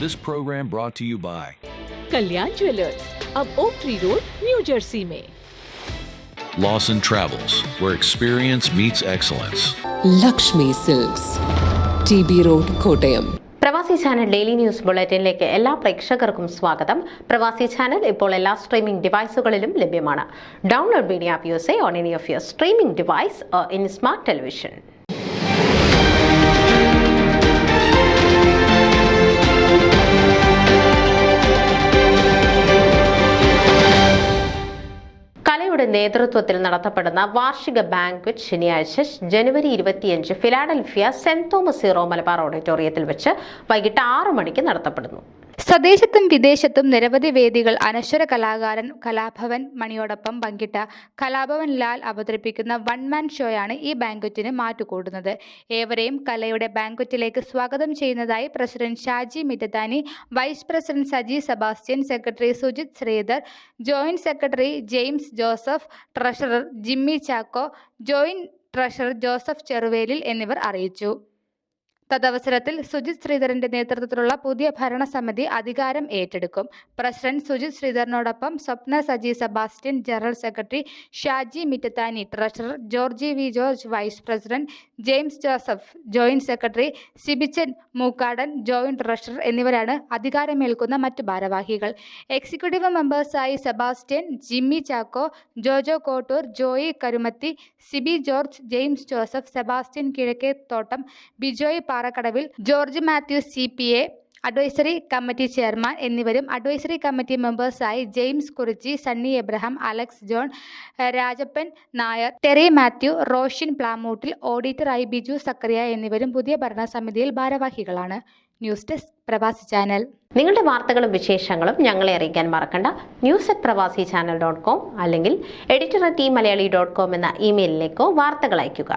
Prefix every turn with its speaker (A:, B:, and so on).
A: This program brought to you by
B: Kalyan jewellers, अब oak tree road, New Jersey में।
A: Lawson Travels, where experience meets excellence.
C: Lakshmi silks, TB road, Kottayam.
D: Pravasi channel daily news ബുള്ളറ്റിനിലേക്ക് എല്ലാ പ്രേക്ഷകർക്കും സ്വാഗതം. പ്രവാസി channel ഇപ്പോൾ എല്ലാ streaming ഡിവൈസുകളിലും ലഭ്യമാണ്. Download media app use on any of your streaming device in smart television. കലയുടെ നേതൃത്വത്തിൽ നടത്തപ്പെടുന്ന വാർഷിക ബാങ്ക്വറ്റ് ശനിയാഴ്ച ജനുവരി 25 Philadelphia saint Thomas Syro Malabar ഓഡിറ്റോറിയത്തിൽ വെച്ച് വൈകിട്ട് 6 മണിക്ക് നടത്തപ്പെടുന്നു.
E: സ്വദേശത്തും വിദേശത്തും നിരവധി വേദികൾ അനശ്വര കലാകാരൻ കലാഭവൻ മണിയോടൊപ്പം പങ്കിട്ട കലാഭവൻ ലാൽ അവതരിപ്പിക്കുന്ന വൺ മാൻ ഷോയാണ് ഈ ബാങ്ക്വറ്റിന് മാറ്റുകൂടുന്നത്. ഏവരെയും കലയുടെ ബാങ്ക്വറ്റിലേക്ക് സ്വാഗതം ചെയ്യുന്നതായി president Shaji Mittathani, vice president Saji Sebastian, secretary Sujith Sreedhar, joint secretary James Joseph, treasurer Jimmy Chacko, joint treasurer Joseph Cheruvelil എന്നിവർ അറിയിച്ചു. തദവസരത്തിൽ സുജിത് ശ്രീധരന്റെ നേതൃത്വത്തിലുള്ള പുതിയ ഭരണസമിതി അധികാരം ഏറ്റെടുക്കും. പ്രസിഡന്റ് സുജിത് ശ്രീധരനോടൊപ്പം Swapna Saji Sebastian, general secretary Shaji Mittathani, treasurer Georgy V George, vice president James Joseph, joint secretary Sibichan Mookkadan, joint treasurer എന്നിവരാണ് അധികാരമേൽക്കുന്ന മറ്റു ഭാരവാഹികൾ. എക്സിക്യൂട്ടീവ് മെമ്പേഴ്സായി Sebastian, Jimmy Chacko, Jojo Kottoor, Joy Karumathy, Siby George, James Joseph, Sebastian Kizhakkethottam, Bijoy Parakkadavil, George Mathew CPA, advisory committee chairman എന്നിവരും അഡ്വൈസറി കമ്മിറ്റി മെമ്പേഴ്സായി James Kurichi, Sunny Abraham, Alex John, Rajappan Nair, Terry Mathew, Roshin Plamoottil, ഓഡിറ്ററായി Biju Zacharia എന്നിവരും പുതിയ ഭരണസമിതിയിൽ ഭാരവാഹികളാണ്. News desk പ്രവാസി ചാനൽ.
D: നിങ്ങളുടെ വാർത്തകളും വിശേഷങ്ങളും ഞങ്ങളെ അറിയിക്കാൻ മറക്കണ്ട. news@pravasichannel.com അല്ലെങ്കിൽ editor@tmaliali.com എന്ന ഇമെയിലിലേക്കോ വാർത്തകൾ അയയ്ക്കുക.